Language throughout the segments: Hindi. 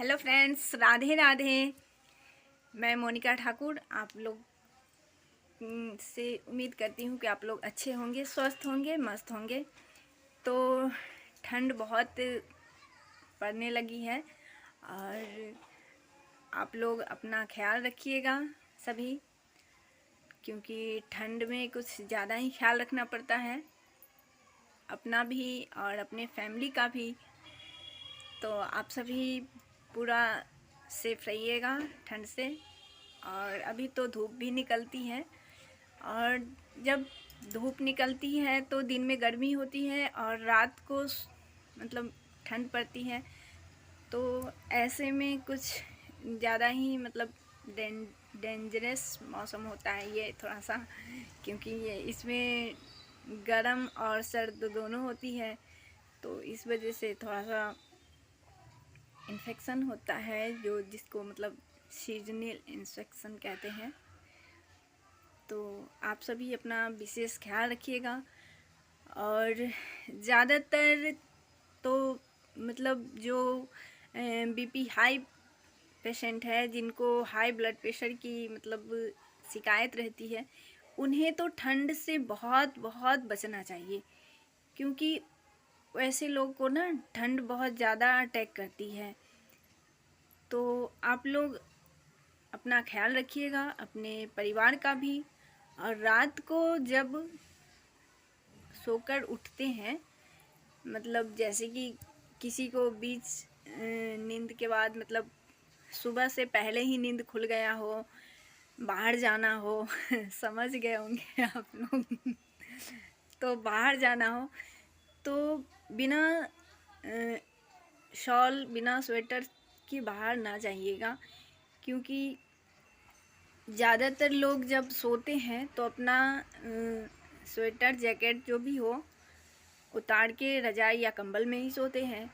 Hello friends, Radhe Radhe. मैं मोनिका ठाकुर आप लोग से उम्मीद करती हूँ कि आप लोग अच्छे होंगे, स्वस्थ होंगे, मस्त होंगे। तो ठंड बहुत पड़ने लगी है और आप लोग अपना ख्याल रखिएगा सभी, क्योंकि ठंड में कुछ ज़्यादा ही ख्याल रखना पड़ता है, अपना भी और अपने फैमिली का भी। तो आप सभी पूरा सेफ रहिएगा ठंड से। और अभी तो धूप भी निकलती है, और जब धूप निकलती है तो दिन में गर्मी होती है और रात को मतलब ठंड पड़ती है। तो ऐसे में कुछ ज़्यादा ही मतलब डेंजरस मौसम होता है ये थोड़ा सा, क्योंकि ये इसमें गर्म और सर्द दोनों होती है। तो इस वजह से थोड़ा सा इन्फेक्शन होता है, जो जिसको मतलब सीजनल इन्फेक्शन कहते हैं। तो आप सभी अपना विशेष ख्याल रखिएगा। और ज़्यादातर तो मतलब जो बीपी हाई पेशेंट है, जिनको हाई ब्लड प्रेशर की मतलब शिकायत रहती है, उन्हें तो ठंड से बहुत बहुत बचना चाहिए, क्योंकि वैसे लोग को ना ठंड बहुत ज़्यादा अटैक करती है। तो आप लोग अपना ख्याल रखिएगा, अपने परिवार का भी। और रात को जब सोकर उठते हैं, मतलब जैसे कि किसी को बीच नींद के बाद मतलब सुबह से पहले ही नींद खुल गया हो, बाहर जाना हो समझ गए होंगे आप लोग तो बाहर जाना हो तो बिना शॉल, बिना स्वेटर के बाहर ना जाइएगा, क्योंकि ज़्यादातर लोग जब सोते हैं तो अपना स्वेटर जैकेट जो भी हो उतार के रजाई या कंबल में ही सोते हैं।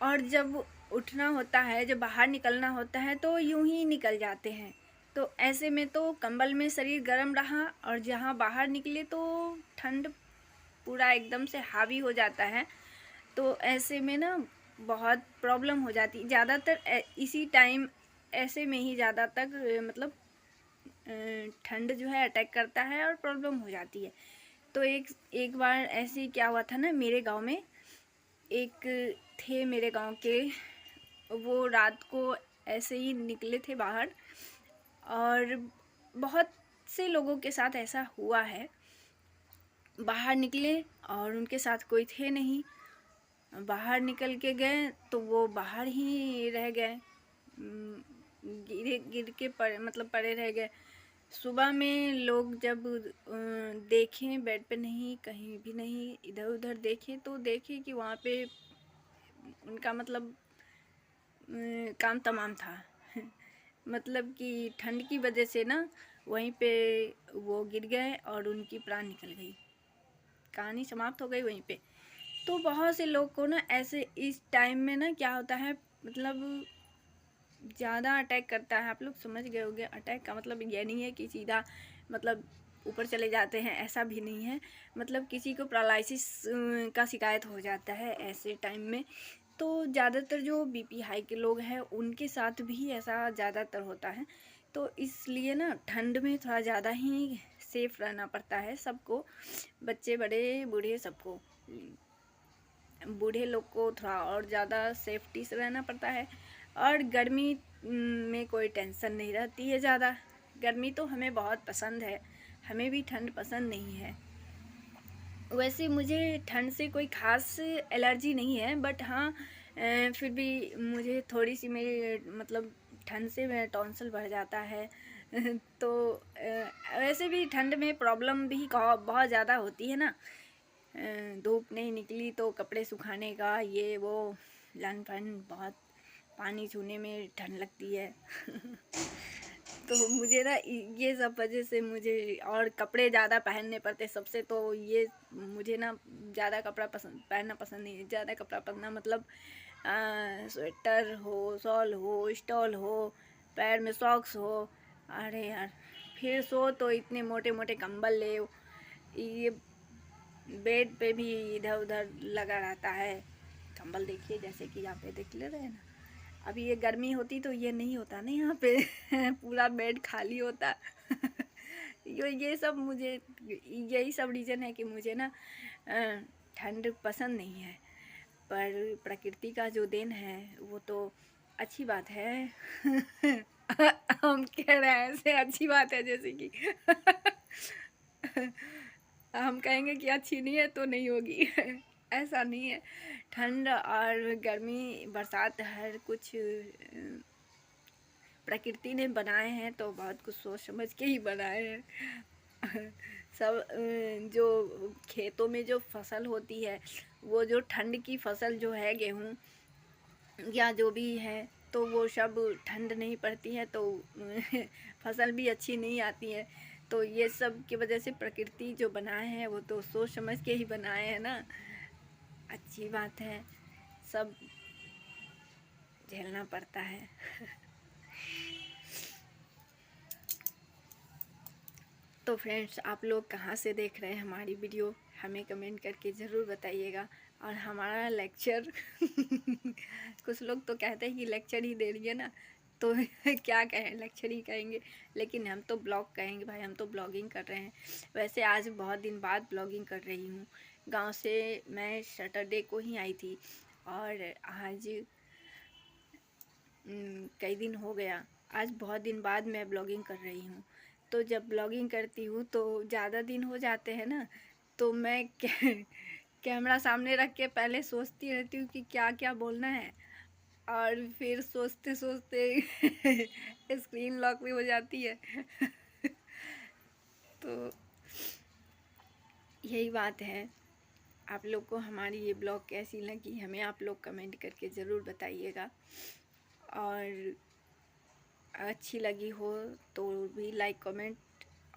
और जब उठना होता है, जब बाहर निकलना होता है तो यूं ही निकल जाते हैं। तो ऐसे में तो कंबल में शरीर गर्म रहा और जहाँ बाहर निकले तो ठंड पूरा एकदम से हावी हो जाता है। तो ऐसे में ना बहुत प्रॉब्लम हो जाती है। ज़्यादातर इसी टाइम ऐसे में ही ज़्यादातर मतलब ठंड जो है अटैक करता है और प्रॉब्लम हो जाती है। तो एक बार ऐसे क्या हुआ था ना, मेरे गांव में एक थे मेरे गांव के, वो रात को ऐसे ही निकले थे बाहर, और बहुत से लोगों के साथ ऐसा हुआ है। बाहर निकले और उनके साथ कोई थे नहीं, बाहर निकल के गए तो वो बाहर ही रह गए, गिर के पड़े रह गए। सुबह में लोग जब देखें, बेड पे नहीं, कहीं भी नहीं, इधर उधर देखें तो देखें कि वहाँ पे उनका मतलब काम तमाम था मतलब कि ठंड की वजह से ना वहीं पे वो गिर गए और उनकी प्राण निकल गई, कहानी समाप्त हो गई वहीं पे। तो बहुत से लोग को ना ऐसे इस टाइम में ना क्या होता है, मतलब ज़्यादा अटैक करता है। आप लोग समझ गए होंगे, अटैक का मतलब ये नहीं है कि सीधा मतलब ऊपर चले जाते हैं, ऐसा भी नहीं है। मतलब किसी को पैरालिसिस का शिकायत हो जाता है ऐसे टाइम में। तो ज़्यादातर जो बीपी हाई के लोग हैं उनके साथ भी ऐसा ज़्यादातर होता है। तो इसलिए ना ठंड में थोड़ा ज़्यादा ही सेफ रहना पड़ता है सबको, बच्चे बड़े बूढ़े सबको। बूढ़े लोग को थोड़ा और ज़्यादा सेफ्टी से रहना पड़ता है। और गर्मी में कोई टेंशन नहीं रहती है ज़्यादा। गर्मी तो हमें बहुत पसंद है, हमें भी ठंड पसंद नहीं है। वैसे मुझे ठंड से कोई ख़ास एलर्जी नहीं है, बट हाँ फिर भी मुझे थोड़ी सी मेरी मतलब ठंड से मेरा टॉन्सिल बढ़ जाता है तो वैसे भी ठंड में प्रॉब्लम भी बहुत ज़्यादा होती है ना। धूप नहीं निकली तो कपड़े सुखाने का ये वो लन फन, बहुत पानी छूने में ठंड लगती है तो मुझे ना ये सब वजह से मुझे और कपड़े ज़्यादा पहनने पड़ते सबसे। तो ये मुझे ना ज़्यादा कपड़ा पहनना पसंद नहीं है। ज़्यादा कपड़ा पहनना मतलब स्वेटर हो, शॉल हो, स्टॉल हो, पैर में सॉक्स हो। अरे यार, फिर सो तो इतने मोटे मोटे कंबल ले, ये बेड पे भी इधर उधर लगा रहता है कंबल। देखिए जैसे कि यहाँ पे देख ले रहे हैं ना, अभी ये गर्मी होती तो ये नहीं होता ना यहाँ पे पूरा बेड खाली होता ये सब मुझे, यही सब रीज़न है कि मुझे ना ठंड पसंद नहीं है। पर प्रकृति का जो देन है वो तो अच्छी बात है हम कह रहे हैं ऐसे अच्छी बात है जैसे कि हम कहेंगे कि अच्छी नहीं है तो नहीं होगी ऐसा नहीं है। ठंड और गर्मी बरसात हर कुछ प्रकृति ने बनाए हैं तो बहुत कुछ सोच समझ के ही बनाए हैं सब जो खेतों में जो फसल होती है वो जो ठंड की फसल जो है गेहूँ या जो भी है तो वो सब ठंड नहीं पड़ती है तो फसल भी अच्छी नहीं आती है। तो ये सब की वजह से प्रकृति जो बनाए हैं वो तो सोच समझ के ही बनाए हैं ना। अच्छी बात है, सब झेलना पड़ता है तो फ्रेंड्स, आप लोग कहाँ से देख रहे हैं हमारी वीडियो हमें कमेंट करके ज़रूर बताइएगा। और हमारा लेक्चर कुछ लोग तो कहते हैं कि लेक्चर ही दे रही है ना, तो क्या कहें, लेक्चर ही कहेंगे, लेकिन हम तो ब्लॉग कहेंगे भाई, हम तो ब्लॉगिंग कर रहे हैं। वैसे आज बहुत दिन बाद ब्लॉगिंग कर रही हूँ। गांव से मैं सैटरडे को ही आई थी और आज कई दिन हो गया, आज बहुत दिन बाद मैं ब्लॉगिंग कर रही हूँ। तो जब ब्लॉगिंग करती हूँ तो ज़्यादा दिन हो जाते हैं ना, तो मैं कैमरा सामने रख के पहले सोचती रहती हूँ कि क्या क्या बोलना है, और फिर सोचते सोचते स्क्रीन लॉक भी हो जाती है तो यही बात है। आप लोग को हमारी ये ब्लॉग कैसी लगी हमें आप लोग कमेंट करके ज़रूर बताइएगा, और अच्छी लगी हो तो भी लाइक कमेंट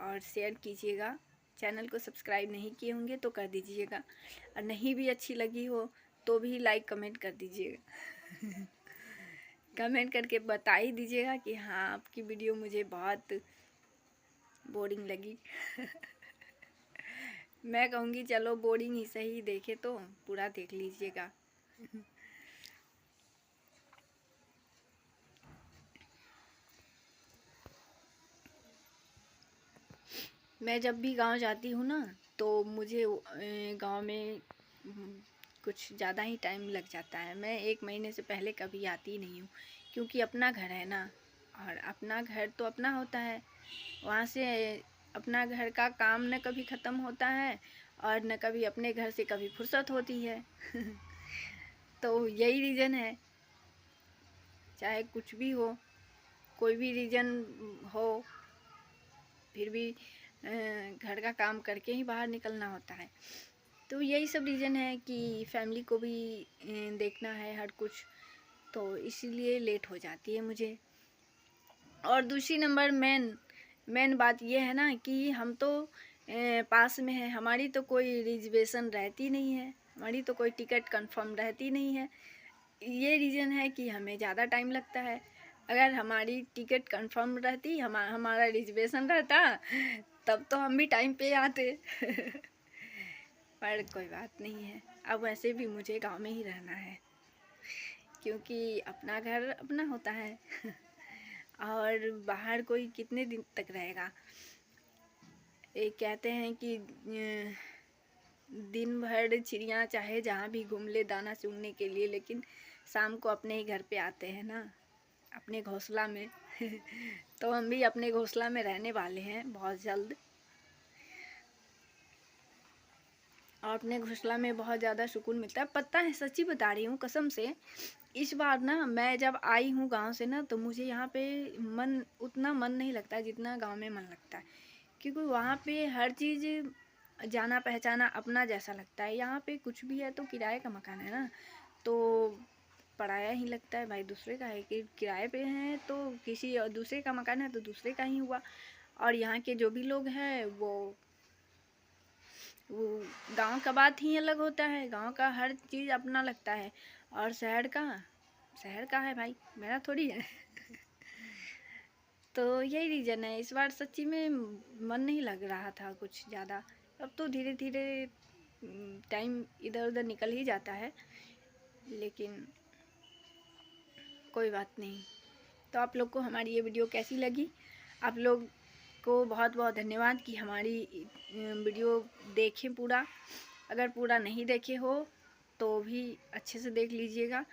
और शेयर कीजिएगा। चैनल को सब्सक्राइब नहीं किए होंगे तो कर दीजिएगा, और नहीं भी अच्छी लगी हो तो भी लाइक कमेंट कर दीजिएगा कमेंट करके बता ही दीजिएगा कि हाँ, आपकी वीडियो मुझे बहुत बोरिंग लगी मैं कहूँगी चलो बोरिंग ही सही, देखे तो पूरा देख लीजिएगा मैं जब भी गांव जाती हूँ ना तो मुझे गांव में कुछ ज़्यादा ही टाइम लग जाता है। मैं 1 महीने से पहले कभी आती नहीं हूँ, क्योंकि अपना घर है ना, और अपना घर तो अपना होता है। वहाँ से अपना घर का काम न कभी ख़त्म होता है और न कभी अपने घर से कभी फुर्सत होती है तो यही रीज़न है, चाहे कुछ भी हो, कोई भी रीज़न हो, फिर भी घर का काम करके ही बाहर निकलना होता है। तो यही सब रीज़न है कि फैमिली को भी देखना है हर कुछ, तो इसीलिए लेट हो जाती है मुझे। और दूसरी नंबर मेन बात ये है ना कि हम तो पास में है, हमारी तो कोई रिजर्वेशन रहती नहीं है, हमारी तो कोई टिकट कंफर्म रहती नहीं है। ये रीज़न है कि हमें ज़्यादा टाइम लगता है। अगर हमारी टिकट कंफर्म रहती, हमारा रिजर्वेशन रहता, तब तो हम भी टाइम पे आते पर कोई बात नहीं है, अब वैसे भी मुझे गांव में ही रहना है, क्योंकि अपना घर अपना होता है और बाहर कोई कितने दिन तक रहेगा। एक कहते हैं कि दिन भर चिड़िया चाहे जहाँ भी घूम ले दाना चुगने के लिए, लेकिन शाम को अपने ही घर पे आते हैं ना, अपने घोंसला में तो हम भी अपने घोंसला में रहने वाले हैं बहुत जल्द, और अपने घोंसला में बहुत ज़्यादा सुकून मिलता है। पता है, सच्ची बता रही हूँ कसम से, इस बार ना मैं जब आई हूँ गांव से ना, तो मुझे यहाँ पे उतना मन नहीं लगता जितना गांव में मन लगता है, क्योंकि वहाँ पे हर चीज़ जाना पहचाना अपना जैसा लगता है। यहाँ पे कुछ भी है तो किराए का मकान है ना, तो पराया ही लगता है भाई, दूसरे का है कि किराए पे हैं तो किसी और दूसरे का मकान है तो दूसरे का ही हुआ। और यहाँ के जो भी लोग हैं वो गांव का बात ही अलग होता है, गांव का हर चीज़ अपना लगता है, और शहर का है भाई, मेरा थोड़ी है तो यही रीज़न है, इस बार सच्ची में मन नहीं लग रहा था कुछ ज़्यादा। अब तो धीरे धीरे टाइम इधर उधर निकल ही जाता है, लेकिन कोई बात नहीं। तो आप लोग को हमारी ये वीडियो कैसी लगी? आप लोग को बहुत बहुत धन्यवाद कि हमारी वीडियो देखें पूरा। अगर पूरा नहीं देखे हो तो भी अच्छे से देख लीजिएगा।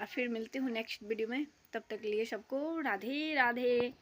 और फिर मिलती हूँ नेक्स्ट वीडियो में। तब तक के लिए सबको राधे राधे।